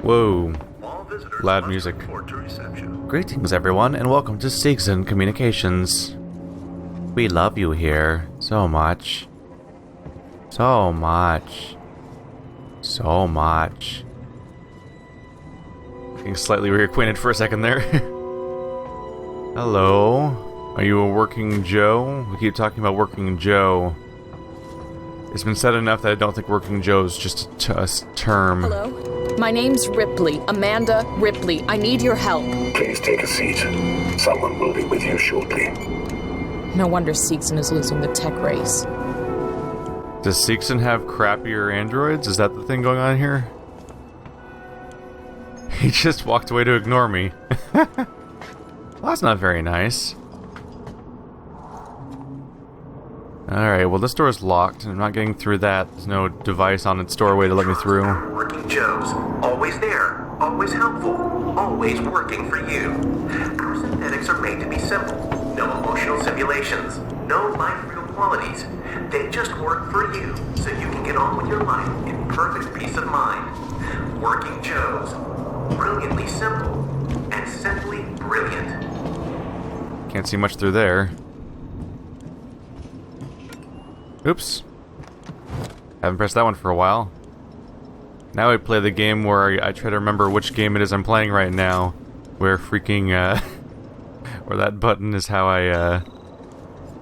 Whoa. Loud music. Greetings everyone, and welcome to Seegson Communications. We love you here so much. So much. So much. Getting slightly reacquainted for a second there. Hello? Are you a working Joe? We keep talking about working Joe. It's been said enough that I don't think working Joe is just a term. Hello? My name's Ripley. Amanda Ripley. I need your help. Please take a seat. Someone will be with you shortly. No wonder Seegson is losing the tech race. Does Seegson have crappier androids? Is that the thing going on here? He just walked away to ignore me. Well, that's not very nice. Alright, well this door is locked. I'm not getting through that. There's no device on its doorway to let me through. Working Joes. Always there. Always helpful. Always working for you. Our synthetics are made to be simple. No emotional simulations. No life-real qualities. They just work for you, so you can get on with your life in perfect peace of mind. Working Joes. Brilliantly simple. And simply brilliant. Can't see much through there. Oops. Haven't pressed that one for a while. Now I play the game where I try to remember which game it is I'm playing right now. Where freaking, where that button is how I,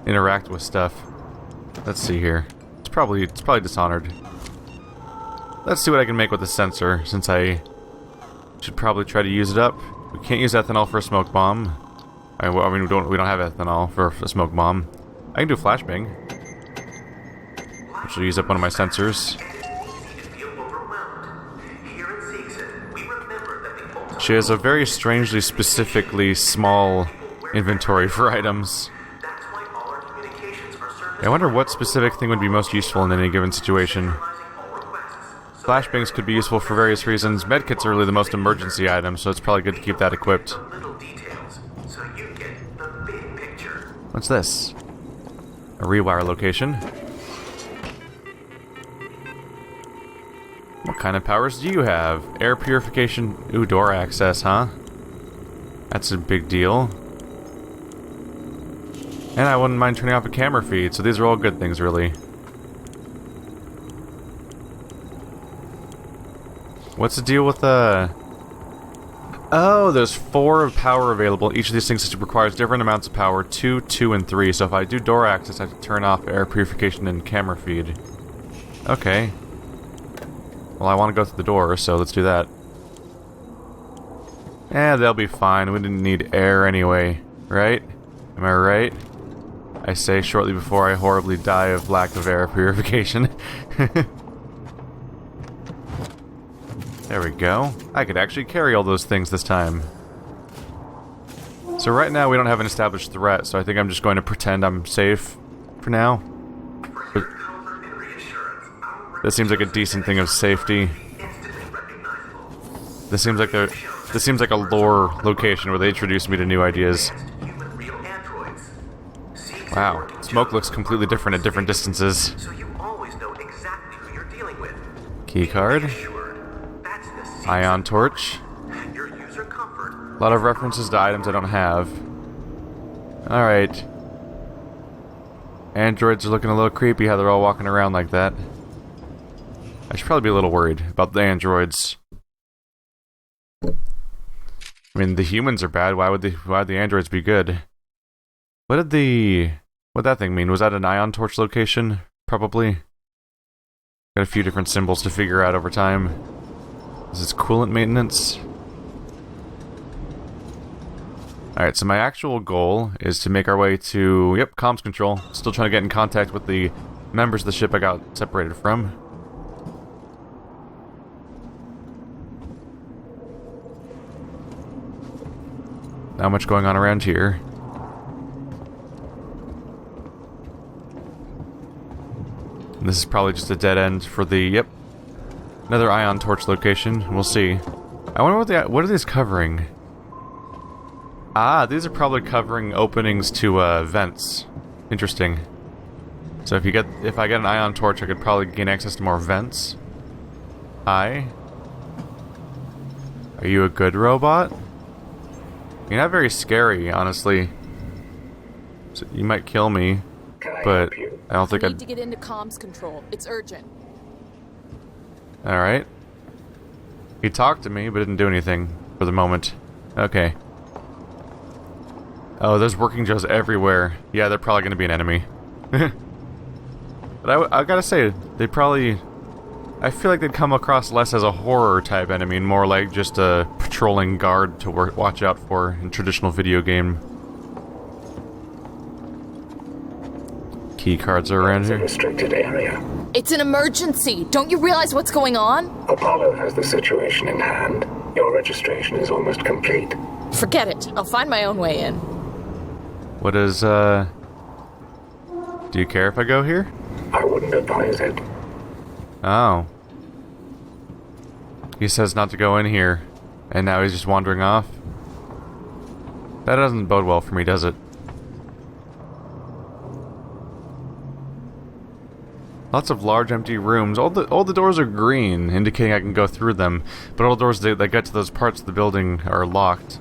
interact with stuff. Let's see here. It's probably Dishonored. Let's see what I can make with the sensor, since I should probably try to use it up. We can't use ethanol for a smoke bomb. I mean, we don't have ethanol for a smoke bomb. I can do flashbang, which will use up one of my sensors. She has a very strangely, specifically small inventory for items. I wonder what specific thing would be most useful in any given situation. Flashbangs could be useful for various reasons. Medkits are really the most emergency item, so it's probably good to keep that equipped. What's this? A rewire location. What kind of powers do you have? Air purification. Ooh, door access, huh? That's a big deal. And I wouldn't mind turning off a camera feed, so these are all good things, really. What's the deal with the... Oh, there's 4 of power available. Each of these things requires different amounts of power. 2, 2, and 3. So if I do door access, I have to turn off air purification and camera feed. Okay. Well, I want to go through the door, so let's do that. Eh, they'll be fine. We didn't need air anyway, right? Am I right? I say shortly before I horribly die of lack of air purification. There we go. I could actually carry all those things this time. So right now we don't have an established threat, so I think I'm just going to pretend I'm safe for now. But this seems like a decent thing of safety. This seems like a lore location where they introduce me to new ideas. Wow, smoke looks completely different at different distances. Key card. Ion torch. A lot of references to items I don't have. Alright. Androids are looking a little creepy how they're all walking around like that. I should probably be a little worried about the androids. I mean, the humans are bad. Why would the androids be good? What'd that thing mean? Was that an ion torch location? Probably. Got a few different symbols to figure out over time. Is this coolant maintenance? Alright, so my actual goal is to make our way to... Yep, comms control. Still trying to get in contact with the members of the ship I got separated from. Not much going on around here. And this is probably just a dead end for the... Yep. Another ion torch location. We'll see. I wonder what are these covering? Ah, these are probably covering openings to vents. Interesting. So if I get an ion torch, I could probably gain access to more vents. Hi. Are you a good robot? You're not very scary, honestly. So you might kill me, Can I but help you? I don't We think need to get into comms control. It's urgent. Alright. He talked to me, but didn't do anything for the moment. Okay. Oh, there's working Joes everywhere. Yeah, they're probably gonna be an enemy. But I gotta say, they probably... I feel like they'd come across less as a horror type enemy and more like just a patrolling guard to watch out for in traditional video game. Key cards are around It's a here. restricted area. It's an emergency. Don't you realize what's going on? Apollo has the situation in hand. Your registration is almost complete. Forget it. I'll find my own way in. What is, Do you care if I go here? I wouldn't advise it. Oh. He says not to go in here, and now he's just wandering off. That doesn't bode well for me, does it? Lots of large empty rooms. All the doors are green, indicating I can go through them, but all the doors that get to those parts of the building are locked.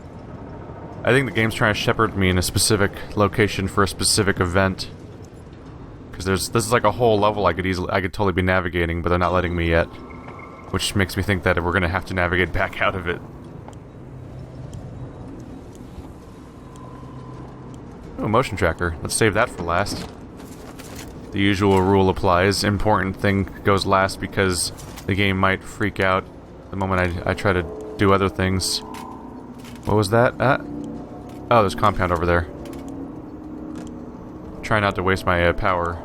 I think the game's trying to shepherd me in a specific location for a specific event. Because this is like a whole level I could totally be navigating, but they're not letting me yet. Which makes me think that we're gonna have to navigate back out of it. Oh, motion tracker. Let's save that for last. The usual rule applies. Important thing goes last because the game might freak out the moment I try to do other things. What was that? Oh, there's compound over there. Try not to waste my power.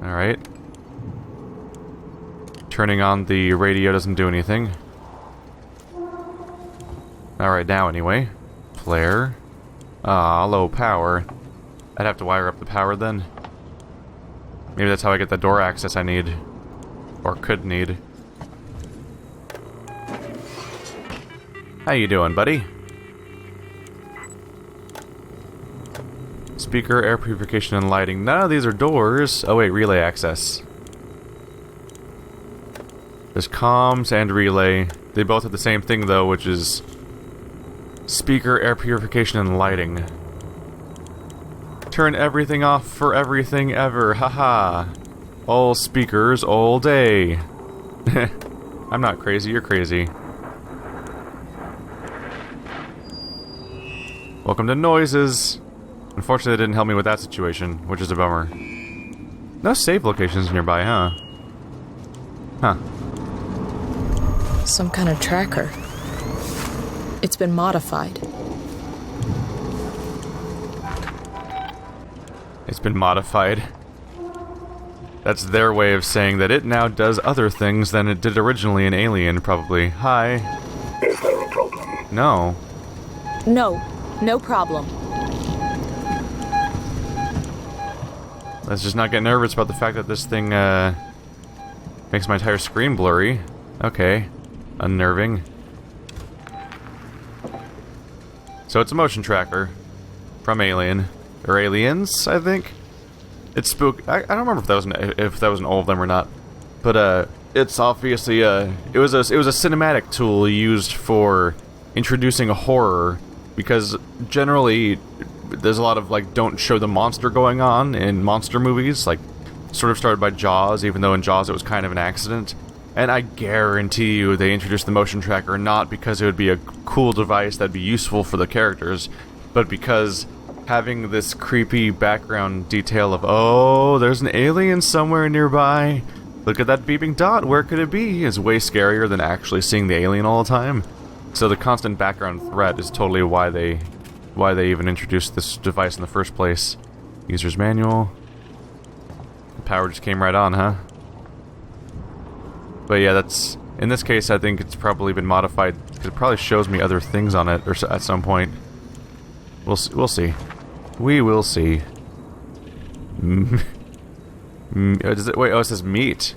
Alright. Turning on the radio doesn't do anything. Alright, now anyway. Flare. Ah, low power. I'd have to wire up the power then. Maybe that's how I get the door access I need. Or could need. How you doing, buddy? Speaker, air purification, and lighting. None of these are doors. Oh wait, relay access. There's comms and relay. They both have the same thing though, which is speaker, air purification, and lighting. Turn everything off for everything ever. Haha. All speakers all day. I'm not crazy, you're crazy. Welcome to noises. Unfortunately, they didn't help me with that situation, which is a bummer. No save locations nearby, huh? Huh. Some kind of tracker. It's been modified. It's been modified. That's their way of saying that it now does other things than it did originally in Alien, probably. Hi. Is there a problem? No. No. No problem. Let's just not get nervous about the fact that this thing, makes my entire screen blurry. Okay. Unnerving. So it's a motion tracker. From Alien. Or Aliens, I think? It's spook. I don't remember if that was an all of them or not. But, it's obviously, it was a cinematic tool used for introducing a horror. Because generally, there's a lot of, like, don't show the monster going on in monster movies. Like, sort of started by Jaws, even though in Jaws it was kind of an accident. And I guarantee you they introduced the motion tracker not because it would be a cool device that'd be useful for the characters, but because having this creepy background detail of, oh, there's an alien somewhere nearby, look at that beeping dot, where could it be, is way scarier than actually seeing the alien all the time. So the constant background threat is totally why they even introduced this device in the first place. User's manual. The power just came right on, huh? But yeah, that's... in this case, I think it's probably been modified, because it probably shows me other things on it, or at some point. We'll see. We will see. Does it, wait, oh, it says meat.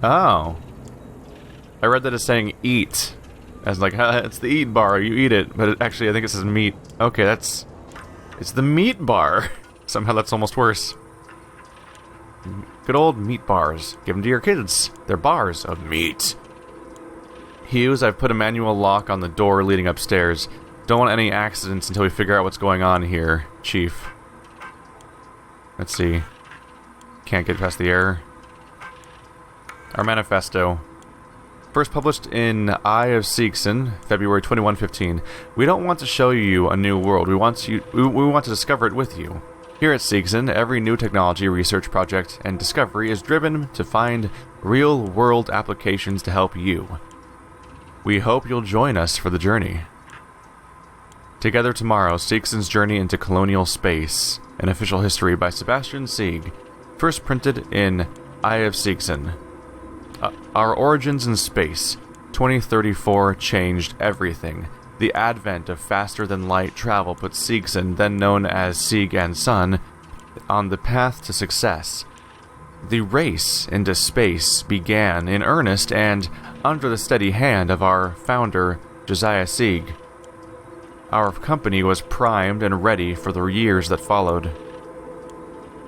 Oh. I read that as saying eat. As like, it's the eat bar, you eat it. But actually, I think it says meat. Okay, it's the meat bar. Somehow that's almost worse. Good old meat bars. Give them to your kids. They're bars of meat. Hughes, I've put a manual lock on the door leading upstairs. Don't want any accidents until we figure out what's going on here, Chief. Let's see. Can't get past the error. Our manifesto. First published in Eye of Seegson, February 2115. We don't want to show you a new world. We want to discover it with you. Here at Seegson, every new technology, research project, and discovery is driven to find real-world applications to help you. We hope you'll join us for the journey. Together Tomorrow, Seegson's Journey into Colonial Space, an official history by Sebastian Sieg, first printed in Eye of Seegson. Our origins in space. 2034 changed everything. The advent of faster-than-light travel put Seegson, then known as Sieg and Son, on the path to success. The race into space began in earnest and under the steady hand of our founder, Josiah Sieg. Our company was primed and ready for the years that followed.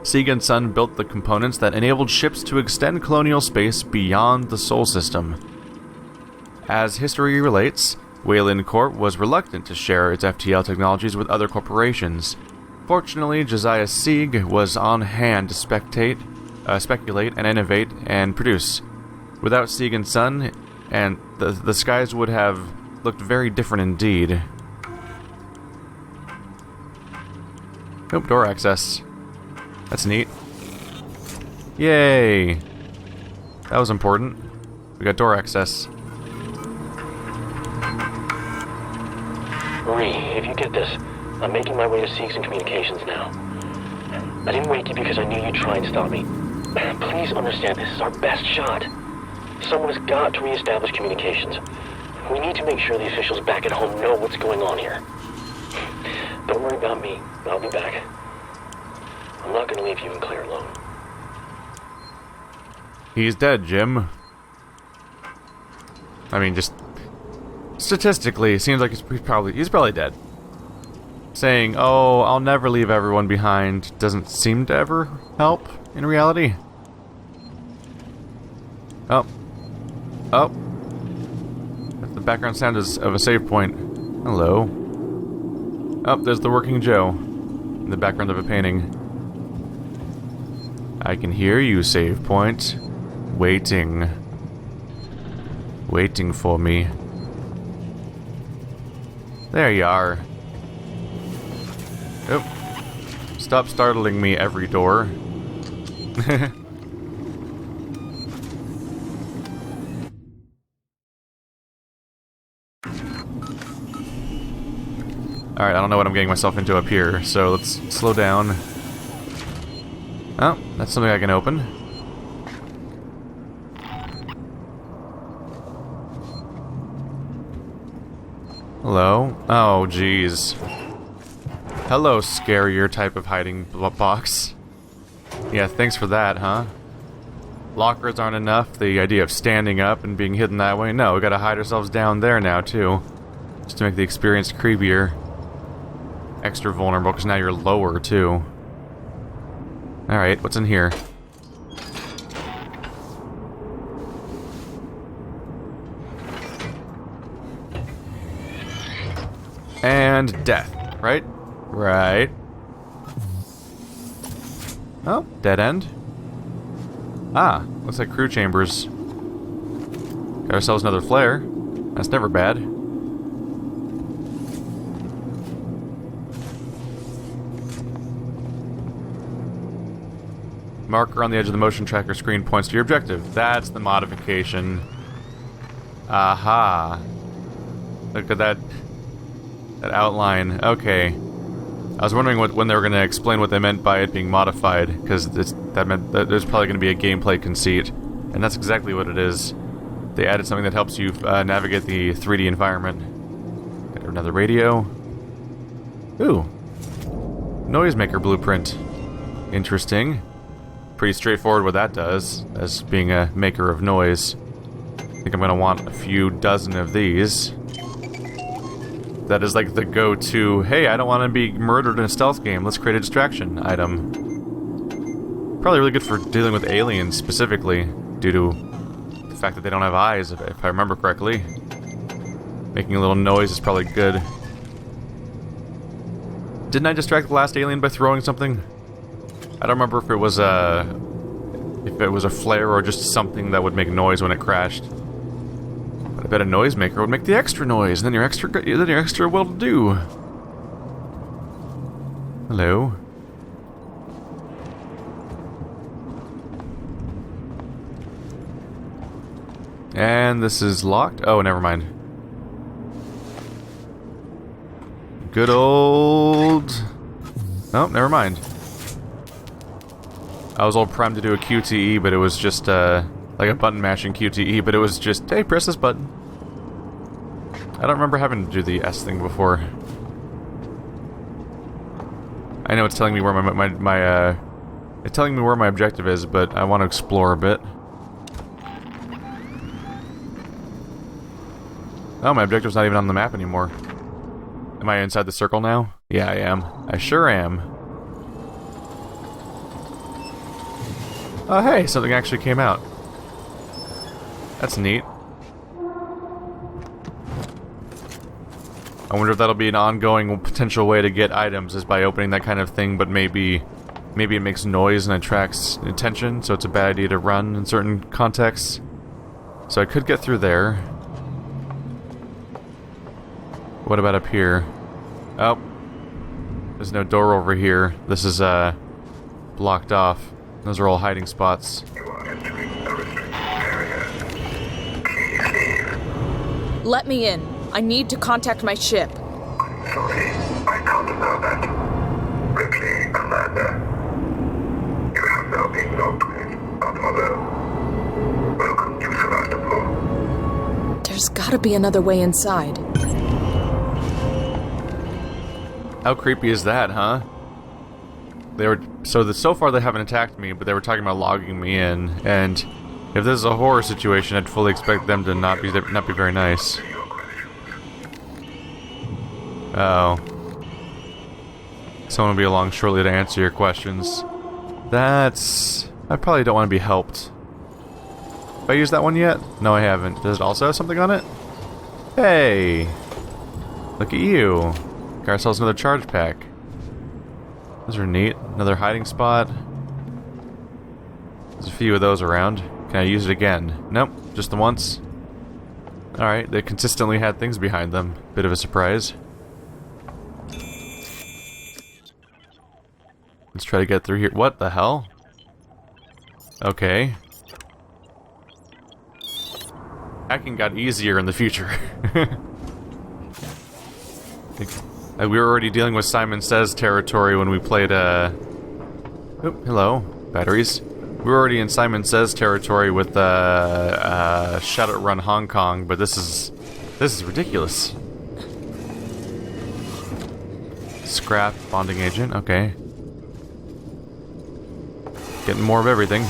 Sieg and Son built the components that enabled ships to extend colonial space beyond the Sol system. As history relates, Weyland Corp was reluctant to share its FTL technologies with other corporations. Fortunately, Josiah Sieg was on hand to speculate and innovate and produce. Without Sieg and Son, and the skies would have looked very different indeed. Nope, door access. That's neat. Yay! That was important. We got door access. Marie, if you get this, I'm making my way to Seegson Communications now. I didn't wake you because I knew you'd try and stop me. Please understand, this is our best shot. Someone has got to reestablish communications. We need to make sure the officials back at home know what's going on here. Don't worry about me. I'll be back. I'm not going to leave you and Claire alone. He's dead, Jim. I mean, just statistically, it seems like he's probably dead. Saying, "Oh, I'll never leave everyone behind," doesn't seem to ever help in reality. Oh. The background sound is of a save point. Hello. Oh, there's the working Joe in the background of a painting. I can hear you, save point. Waiting for me. There you are. Oh. Stop startling me, every door. Alright, I don't know what I'm getting myself into up here, so let's slow down. Oh, that's something I can open. Hello? Oh, jeez. Hello, scarier type of hiding box. Yeah, thanks for that, huh? Lockers aren't enough. The idea of standing up and being hidden that way. No, we gotta hide ourselves down there now, too. Just to make the experience creepier. Extra vulnerable, because now you're lower, too. Alright, what's in here? And death, right? Right. Oh, dead end. Ah, looks like crew chambers. Got ourselves another flare. That's never bad. Marker on the edge of the motion tracker screen points to your objective. That's the modification. Aha. Look at that outline. Okay. I was wondering when they were going to explain what they meant by it being modified, because that meant that there's probably going to be a gameplay conceit. And that's exactly what it is. They added something that helps you navigate the 3D environment. Got another radio. Ooh. Noisemaker blueprint. Interesting. Pretty straightforward what that does, as being a maker of noise. I think I'm going to want a few dozen of these. That is like the go-to, hey, I don't want to be murdered in a stealth game, let's create a distraction item. Probably really good for dealing with aliens specifically, due to the fact that they don't have eyes, if I remember correctly. Making a little noise is probably good. Didn't I distract the last alien by throwing something? I don't remember if it was a flare or just something that would make noise when it crashed. But I bet a noisemaker would make the extra noise, and then you're extra well to do. Hello. And this is locked. Oh, never mind. Good old... Oh, never mind. I was all primed to do a QTE, but it was just, like a button-mashing QTE, but it was just, hey, press this button. I don't remember having to do the S thing before. I know it's telling me where it's telling me where my objective is, but I want to explore a bit. Oh, my objective's not even on the map anymore. Am I inside the circle now? Yeah, I am. I sure am. Oh, hey, something actually came out. That's neat. I wonder if that'll be an ongoing potential way to get items, is by opening that kind of thing, but maybe it makes noise and attracts attention, so it's a bad idea to run in certain contexts. So I could get through there. What about up here? Oh. There's no door over here. This is, blocked off. Those are all hiding spots. You are entering a restricted area. Please leave. Let me in. I need to contact my ship. I'm sorry, I can't allow that. Ripley, Amanda. You have now been logged with Apollo. Welcome to Sevastopol. There's gotta be another way inside. How creepy is that, huh? So far they haven't attacked me, but they were talking about logging me in, and if this is a horror situation, I'd fully expect them to not be very nice. Oh. Someone will be along shortly to answer your questions. I probably don't want to be helped. Have I used that one yet? No, I haven't. Does it also have something on it? Hey! Look at you. Got ourselves another charge pack. Those are neat. Another hiding spot. There's a few of those around. Can I use it again? Nope, just the once. Alright, they consistently had things behind them. Bit of a surprise. Let's try to get through here. What the hell? Okay. Hacking got easier in the future. We were already dealing with Simon Says territory when we played, Oop, hello. Batteries. We were already in Simon Says territory with, Shadowrun Hong Kong, but this is ridiculous. Scrap, bonding agent, okay. Getting more of everything.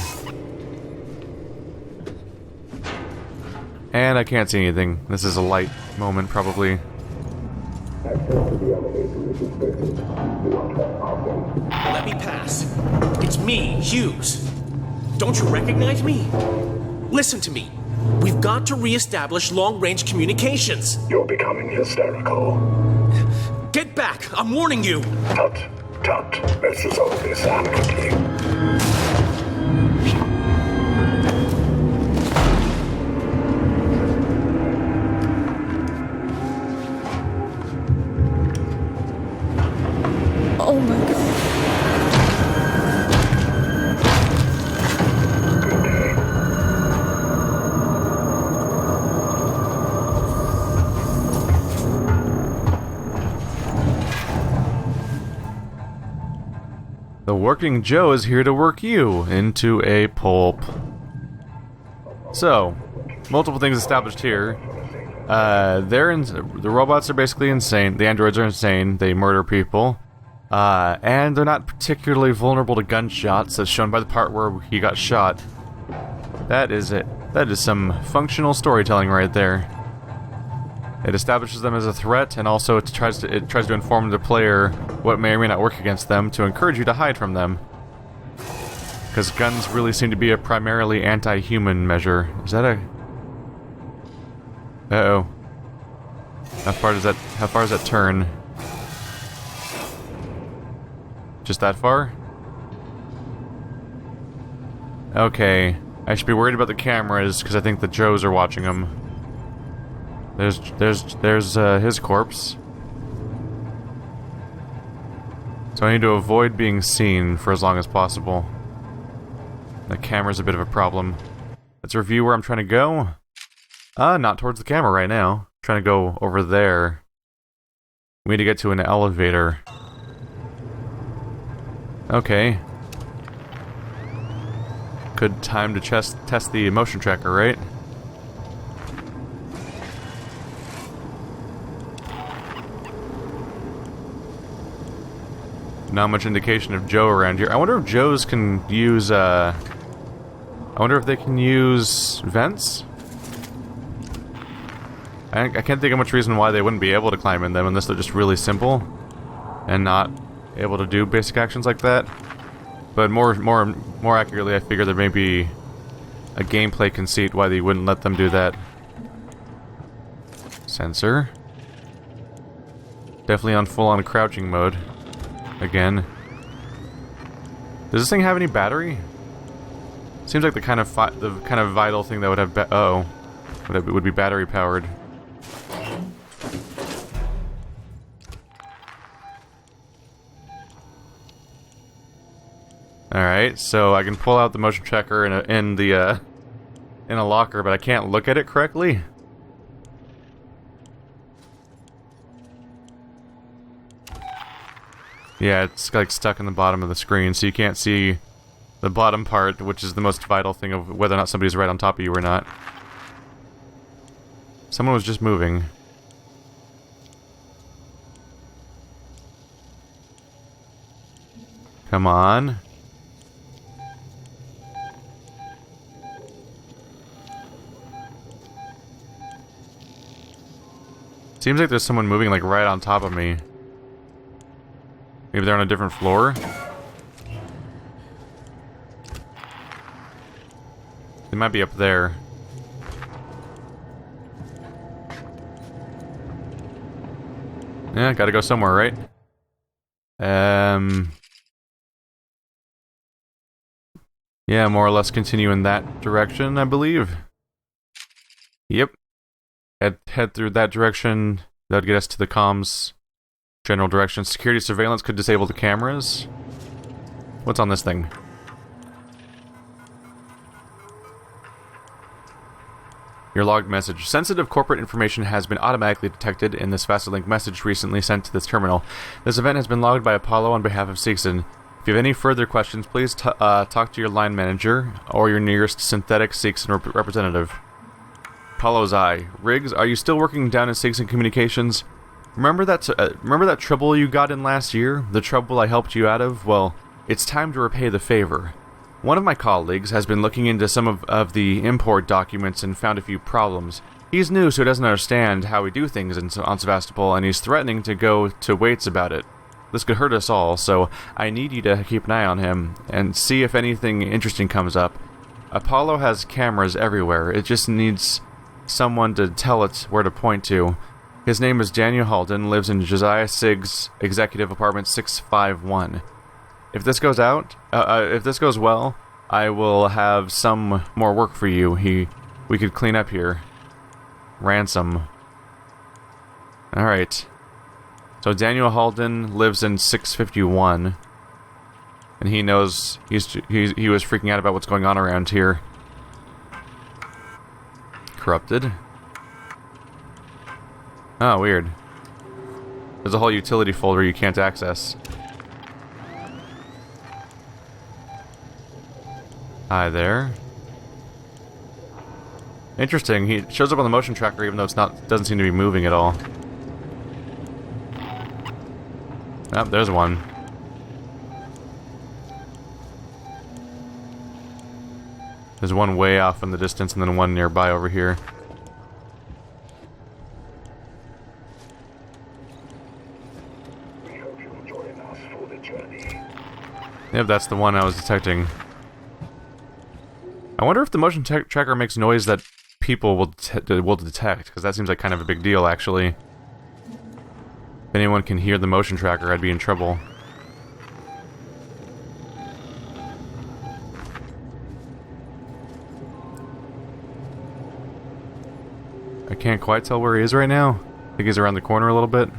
And I can't see anything. This is a light moment, probably. Let me pass. It's me, Hughes. Don't you recognize me? Listen to me. We've got to re-establish long-range communications. You're becoming hysterical. Get back! I'm warning you! Tut, tut. Let's resolve this amicably. Oh my god. The Working Joe is here to work you into a pulp. So, multiple things established here. The robots are basically insane. The androids are insane. They murder people. And they're not particularly vulnerable to gunshots, as shown by the part where he got shot. That is it. That is some functional storytelling right there. It establishes them as a threat, and also it tries to inform the player what may or may not work against them to encourage you to hide from them. Because guns really seem to be a primarily anti-human measure. Is that a... Uh-oh. How far does that turn? Just that far? Okay. I should be worried about the cameras, because I think the Joes are watching them. There's his corpse. So I need to avoid being seen for as long as possible. The camera's a bit of a problem. Let's review where I'm trying to go. Not towards the camera right now. I'm trying to go over there. We need to get to an elevator. Okay. Good time to test the motion tracker, right? Not much indication of Joe around here. I wonder if Joes can use, I wonder if they can use vents? I can't think of much reason why they wouldn't be able to climb in them unless they're just really simple and not able to do basic actions like that. But more accurately, I figure there may be a gameplay conceit why they wouldn't let them do that. Sensor. Definitely on full-on crouching mode. Again. Does this thing have any battery? Seems like the kind of vital thing that would have would be battery powered. Alright, so I can pull out the motion tracker in a locker, but I can't look at it correctly. Yeah, it's like stuck in the bottom of the screen, so you can't see the bottom part, which is the most vital thing of whether or not somebody's right on top of you or not. Someone was just moving. Come on. Seems like there's someone moving like right on top of me. Maybe they're on a different floor? They might be up there. Yeah, gotta go somewhere, right? Yeah, more or less continue in that direction, I believe. Yep. Head through that direction. That would get us to the comms general direction. Security surveillance could disable the cameras. What's on this thing? Your logged message. Sensitive corporate information has been automatically detected in this Vassalink message recently sent to this terminal. This event has been logged by Apollo on behalf of Seegson. If you have any further questions, please talk to your line manager or your nearest synthetic Seegson representative. Apollo's Eye. Riggs, are you still working down in Seegson Communications? Remember that trouble you got in last year? The trouble I helped you out of? Well, it's time to repay the favor. One of my colleagues has been looking into some of the import documents and found a few problems. He's new, so he doesn't understand how we do things on Sevastopol, and he's threatening to go to Weyts about it. This could hurt us all, so I need you to keep an eye on him and see if anything interesting comes up. Apollo has cameras everywhere. It just needs someone to tell it where to point to. His name is Daniel Halden, lives in Josiah Siggs' executive apartment 651. If this goes well, I will have some more work for you. We could clean up here. Ransom. Alright. So Daniel Halden lives in 651. And he knows he was freaking out about what's going on around here. Corrupted. Oh, weird. There's a whole utility folder you can't access. Hi there. Interesting. He shows up on the motion tracker even though doesn't seem to be moving at all. Oh, there's one. There's one way off in the distance and then one nearby over here. We hope you'll join us for the journey. Yep, that's the one I was detecting. I wonder if the motion tracker makes noise that people will detect, because that seems like kind of a big deal, actually. If anyone can hear the motion tracker, I'd be in trouble. I can't quite tell where he is right now. I think he's around the corner a little bit.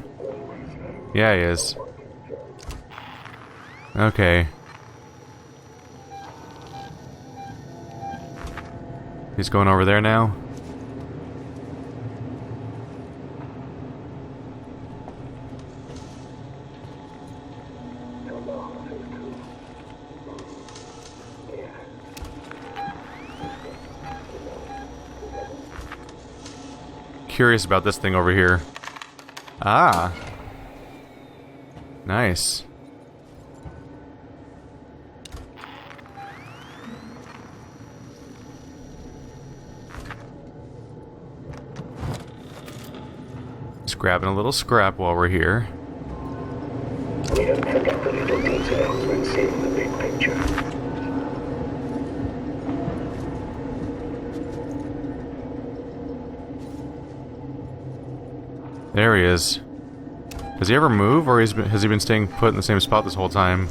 Yeah, he is. Okay. He's going over there now. Curious about this thing over here. Ah. Nice. Just grabbing a little scrap while we're here. We don't forget the little details when seeing the big picture. There he is. Does he ever move, or has he been staying put in the same spot this whole time?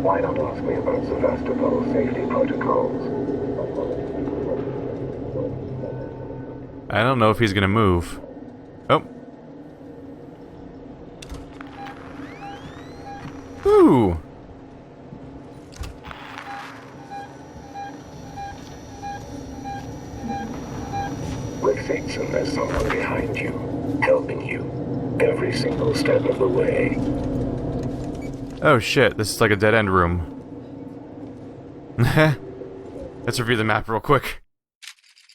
Why not ask me about Sevastopol's safety protocols? I don't know if he's gonna move. Oh. Ooh. With fates and there's someone behind you, helping you, every single step of the way. Oh shit, this is like a dead-end room. Let's review the map real quick.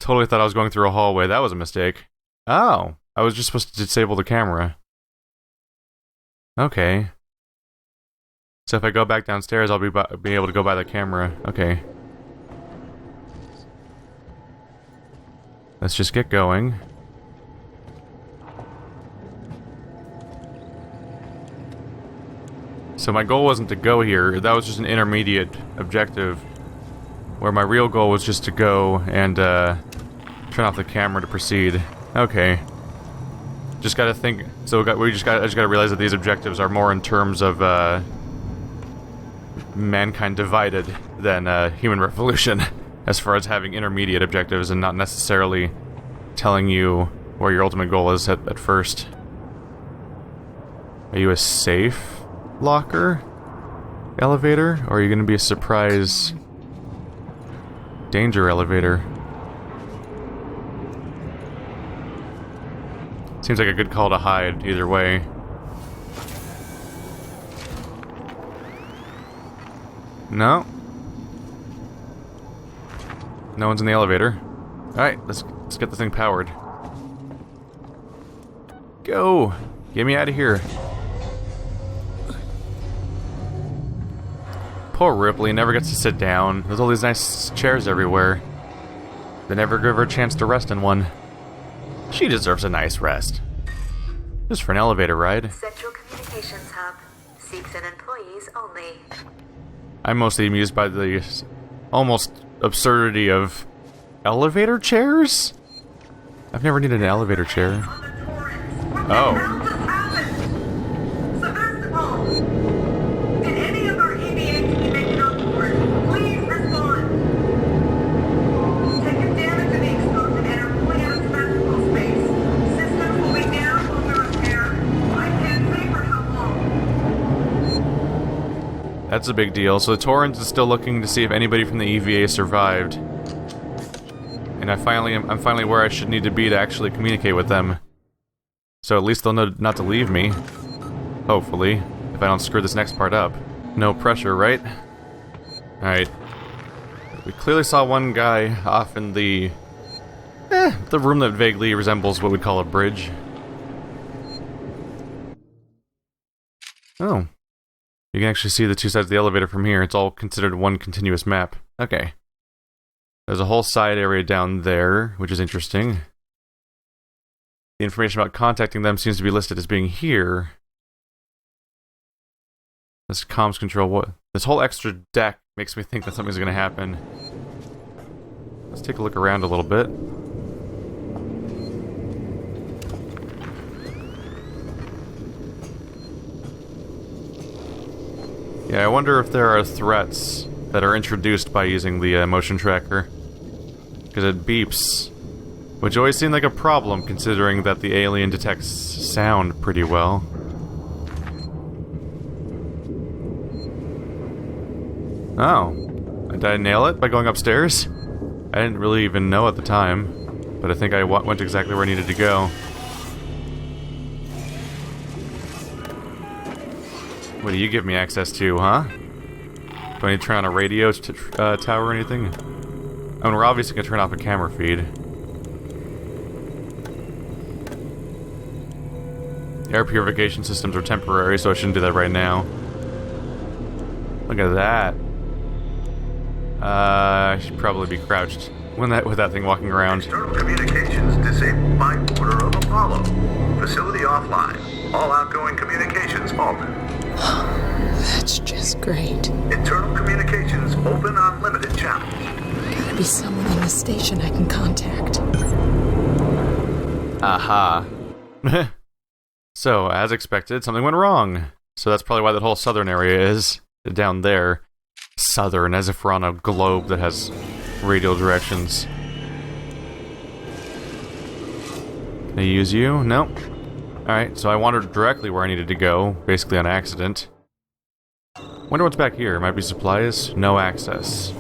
Totally thought I was going through a hallway. That was a mistake. Oh, I was just supposed to disable the camera. Okay. So if I go back downstairs, I'll be able to go by the camera. Okay. Let's just get going. So my goal wasn't to go here. That was just an intermediate objective. Where my real goal was just to go and turn off the camera to proceed. Okay. Just gotta think. So I just gotta realize that these objectives are more in terms of mankind divided than human revolution, as far as having intermediate objectives and not necessarily telling you where your ultimate goal is at first. Are you a safe locker elevator, or are you gonna be a surprise danger elevator? Seems like a good call to hide, either way. No. No one's in the elevator. Alright, let's get this thing powered. Go! Get me out of here. Poor Ripley never gets to sit down. There's all these nice chairs everywhere. They never give her a chance to rest in one. She deserves a nice rest. Just for an elevator ride. Central Communications Hub. Seeks and employees only. I'm mostly amused by the almost absurdity of elevator chairs? I've never needed an elevator chair. Oh. That's a big deal. So the Torrens is still looking to see if anybody from the EVA survived. And I'm finally where I should need to be to actually communicate with them. So at least they'll know not to leave me. Hopefully. If I don't screw this next part up. No pressure, right? Alright. We clearly saw one guy off in the room that vaguely resembles what we'd call a bridge. Oh. You can actually see the two sides of the elevator from here. It's all considered one continuous map. Okay. There's a whole side area down there, which is interesting. The information about contacting them seems to be listed as being here. This comms control, what? This whole extra deck makes me think that something's gonna happen. Let's take a look around a little bit. Yeah, I wonder if there are threats that are introduced by using the motion tracker. Because it beeps. Which always seemed like a problem, considering that the alien detects sound pretty well. Oh. Did I nail it by going upstairs? I didn't really even know at the time. But I think I went exactly where I needed to go. What do you give me access to, huh? Do I need to turn on a radio tower or anything? I mean, we're obviously gonna turn off a camera feed. Air purification systems are temporary, so I shouldn't do that right now. Look at that. I should probably be crouched with that thing walking around. External communications disabled by order of Apollo. Facility offline. All outgoing communications halted. That's just great. Internal communications open on limited channels. Gotta be someone in the station I can contact. Aha. So, as expected, something went wrong. So that's probably why that whole southern area is down there. Southern, as if we're on a globe that has radial directions. Can I use you? No. Alright, so I wandered directly where I needed to go, basically on accident. Wonder what's back here. Might be supplies? No access.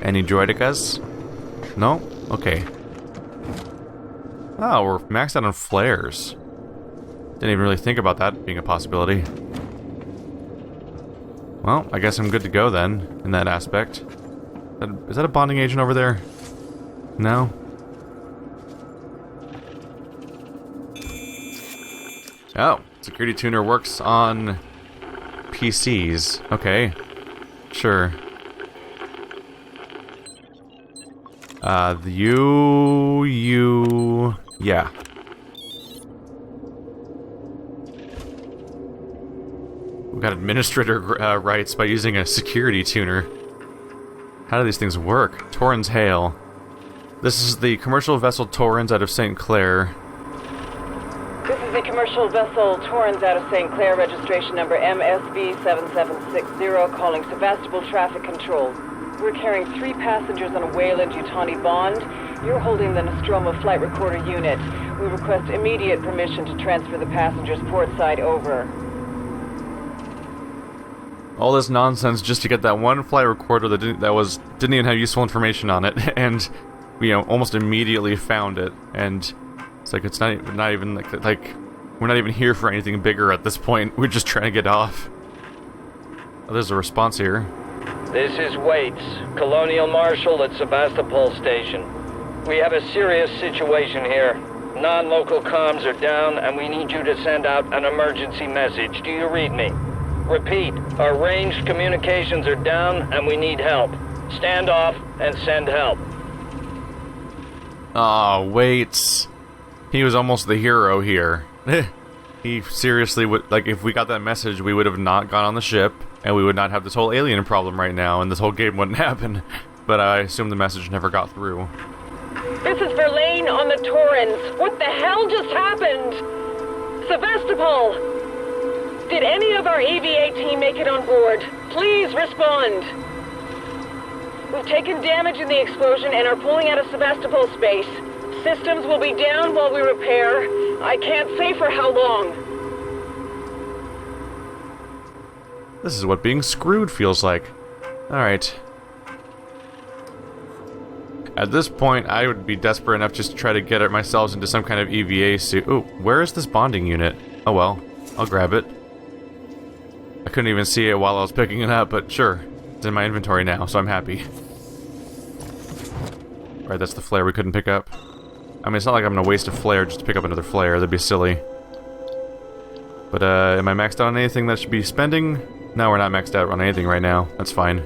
Any droidicas? No? Okay. Oh, we're maxed out on flares. Didn't even really think about that being a possibility. Well, I guess I'm good to go then, in that aspect. Is that a bonding agent over there? No? Oh, security tuner works on PCs. Okay. Sure. Yeah. We got administrator rights by using a security tuner. How do these things work? Torrens Hail. This is the commercial vessel Torrens out of St. Clair. This is the commercial vessel Torrens out of St. Clair, registration number MSV7760, calling Sebastopol Traffic Control. We're carrying 3 passengers on a Weyland-Yutani bond. You're holding the Nostromo flight recorder unit. We request immediate permission to transfer the passengers port side over. All this nonsense just to get that one flight recorder that didn't even have useful information on it, and we almost immediately found it. And it's like it's not even like we're not even here for anything bigger at this point. We're just trying to get off. Oh, there's a response here. This is Waits, Colonial Marshal at Sebastopol Station. We have a serious situation here. Non-local comms are down, and we need you to send out an emergency message. Do you read me? Repeat, our ranged communications are down, and we need help. Stand off and send help. Aw, Waits. He was almost the hero here. He seriously would, like, if we got that message, we would have not gone on the ship, and we would not have this whole alien problem right now, and this whole game wouldn't happen. But I assume the message never got through. This is Verlaine on the Torrens. What the hell just happened? Sebastopol! Did any of our EVA team make it on board? Please respond. We've taken damage in the explosion and are pulling out of Sebastopol space. Systems will be down while we repair. I can't say for how long. This is what being screwed feels like. Alright. At this point, I would be desperate enough just to try to get myself into some kind of EVA suit. Ooh, where is this bonding unit? Oh well, I'll grab it. I couldn't even see it while I was picking it up, but sure. It's in my inventory now, so I'm happy. Alright, that's the flare we couldn't pick up. I mean, it's not like I'm gonna waste a flare just to pick up another flare. That'd be silly. But, am I maxed out on anything that I should be spending? No, we're not maxed out on anything right now. That's fine.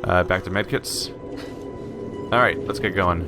Back to medkits. Alright, let's get going.